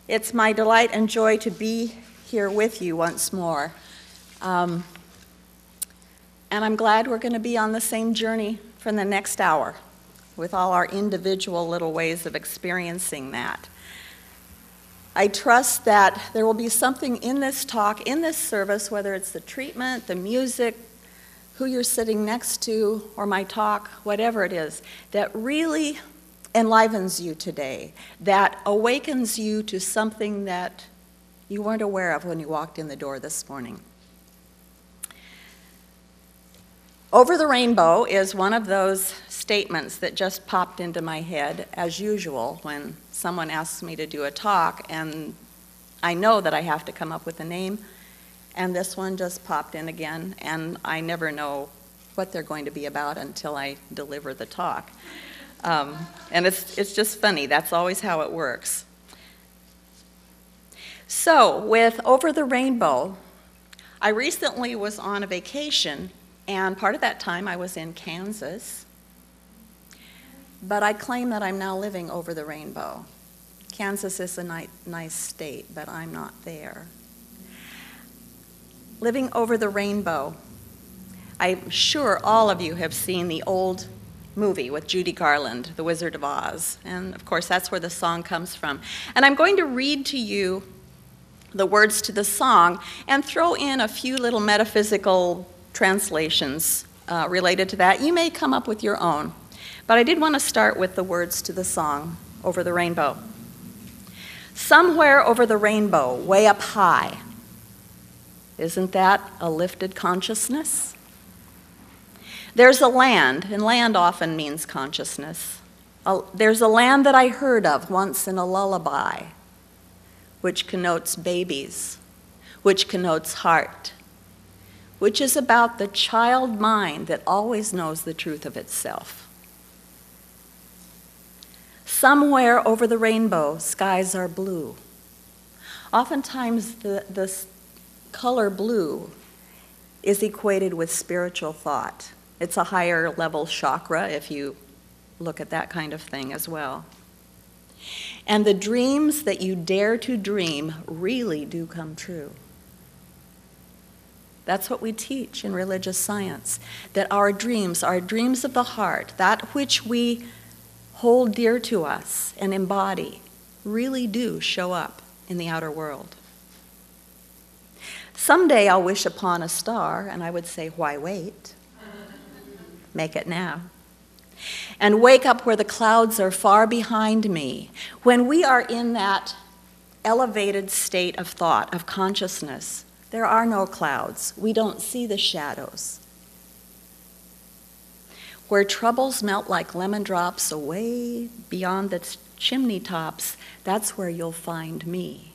It's my delight and joy to be here with you once more. And I'm glad we're going to be on the same journey for the next hour with all our individual little ways of experiencing that. I trust that there will be something in this talk, in this service, whether it's the treatment, the music, who you're sitting next to, or my talk, whatever it is, that really enlivens you today, that awakens you to something that you weren't aware of when you walked in the door this morning. Over the rainbow is one of those statements that just popped into my head, as usual, when someone asks me to do a talk, and I know that I have to come up with a name, and this one just popped in again, and I never know what they're going to be about until I deliver the talk. And it's just funny. That's always how it works. So, with Over the Rainbow, I recently was on a vacation, and part of that time I was in Kansas. But I claim that I'm now living over the rainbow. Kansas is a nice state, but I'm not there. Living over the rainbow. I'm sure all of you have seen the old movie with Judy Garland, The Wizard of Oz. And of course, that's where the song comes from. And I'm going to read to you the words to the song and throw in a few little metaphysical translations related to that. You may come up with your own. But I did want to start with the words to the song, Over the Rainbow. Somewhere over the rainbow, way up high. Isn't that a lifted consciousness? There's a land, and land often means consciousness. There's a land that I heard of once in a lullaby, which connotes babies, which connotes heart, which is about the child mind that always knows the truth of itself. Somewhere over the rainbow, skies are blue. Oftentimes, the color blue is equated with spiritual thought. It's a higher level chakra if you look at that kind of thing as well. And the dreams that you dare to dream really do come true. That's what we teach in religious science, that our dreams of the heart, that which we hold dear to us and embody, really do show up in the outer world. Someday I'll wish upon a star, and I would say, why wait? Make it now. And wake up where the clouds are far behind me. When we are in that elevated state of thought, of consciousness, there are no clouds. We don't see the shadows. Where troubles melt like lemon drops away beyond the chimney tops, that's where you'll find me.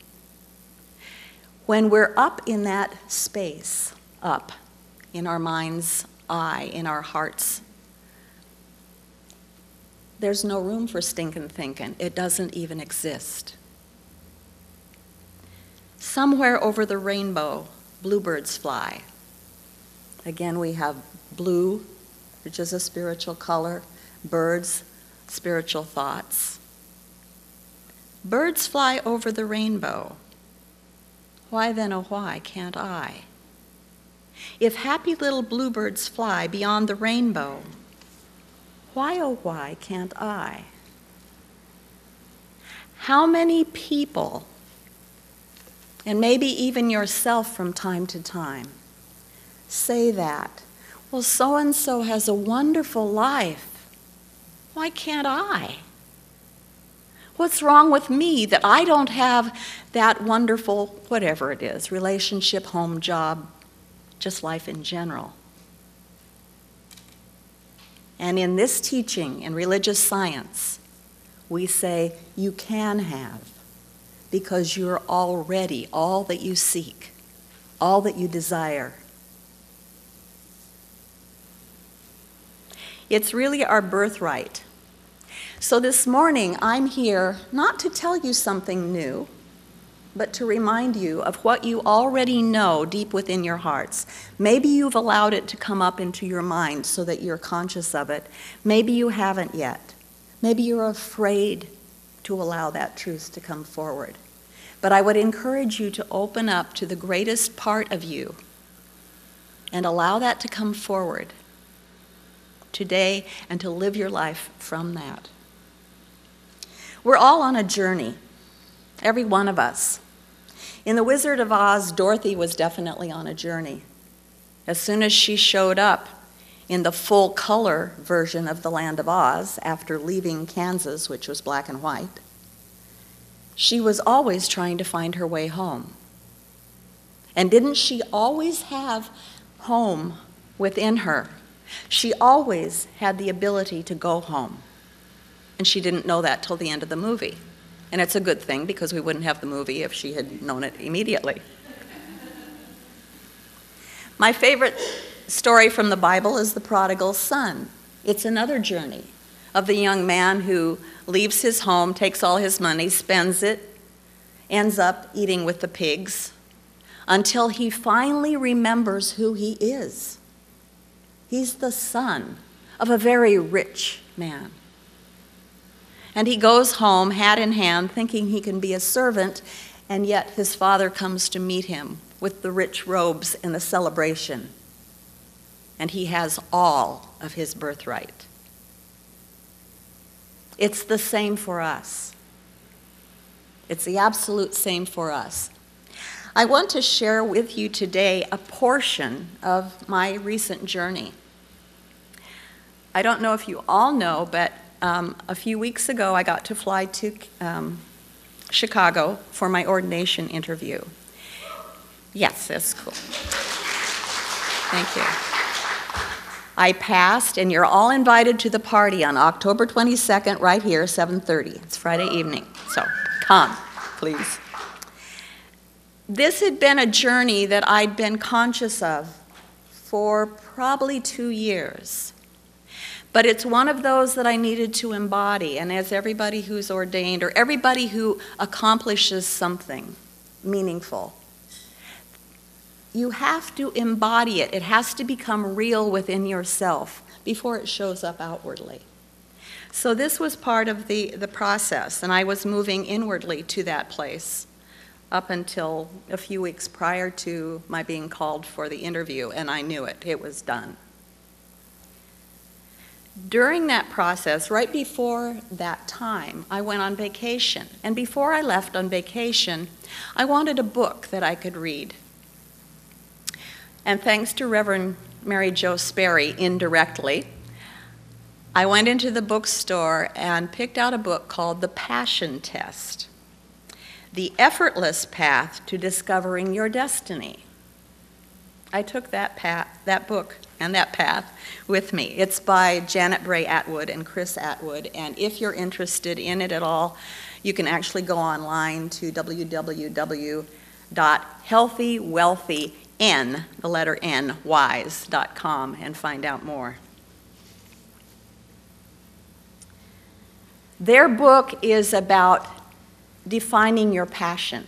When we're up in that space, up in our mind's eye, in our hearts, there's no room for stinking thinking. It doesn't even exist. Somewhere over the rainbow, bluebirds fly. Again, we have blue, which is a spiritual color, birds, spiritual thoughts. Birds fly over the rainbow. Why then, oh why, can't I? If happy little bluebirds fly beyond the rainbow, why, oh why, can't I? How many people, and maybe even yourself from time to time, say that, well, so-and-so has a wonderful life. Why can't I? What's wrong with me that I don't have that wonderful, whatever it is, relationship, home, job, just life in general? And in this teaching, in religious science, we say you can have, because you're already all that you seek, all that you desire. It's really our birthright. So this morning, I'm here not to tell you something new, but to remind you of what you already know deep within your hearts. Maybe you've allowed it to come up into your mind so that you're conscious of it. Maybe you haven't yet. Maybe you're afraid to allow that truth to come forward. But I would encourage you to open up to the greatest part of you and allow that to come forward today and to live your life from that. We're all on a journey, every one of us. In The Wizard of Oz, Dorothy was definitely on a journey. As soon as she showed up in the full color version of the Land of Oz after leaving Kansas, which was black and white, she was always trying to find her way home. And didn't she always have home within her? She always had the ability to go home. And she didn't know that till the end of the movie. And it's a good thing, because we wouldn't have the movie if she had known it immediately. My favorite story from the Bible is the prodigal son. It's another journey of the young man who leaves his home, takes all his money, spends it, ends up eating with the pigs, until he finally remembers who he is. He's the son of a very rich man. And he goes home, hat in hand, thinking he can be a servant, and yet his father comes to meet him with the rich robes and the celebration. And he has all of his birthright. It's the same for us. It's the absolute same for us. I want to share with you today a portion of my recent journey. I don't know if you all know, but a few weeks ago I got to fly to Chicago for my ordination interview. Yes, that's cool. Thank you. I passed, and you're all invited to the party on October 22nd right here, 7:30. It's Friday evening, so come, please. This had been a journey that I'd been conscious of for probably 2 years. But it's one of those that I needed to embody, and as everybody who's ordained or everybody who accomplishes something meaningful, you have to embody it. It has to become real within yourself before it shows up outwardly. So this was part of the process, and I was moving inwardly to that place up until a few weeks prior to my being called for the interview, and I knew it. It was done. During that process, right before that time, I went on vacation. And before I left on vacation, I wanted a book that I could read. And thanks to Reverend Mary Jo Sperry, indirectly, I went into the bookstore and picked out a book called The Passion Test: The Effortless Path to Discovering Your Destiny. I took that book and that path with me. It's by Janet Bray Atwood and Chris Atwood, and if you're interested in it at all, you can actually go online to www.healthywealthyn.com and find out more. Their book is about defining your passion.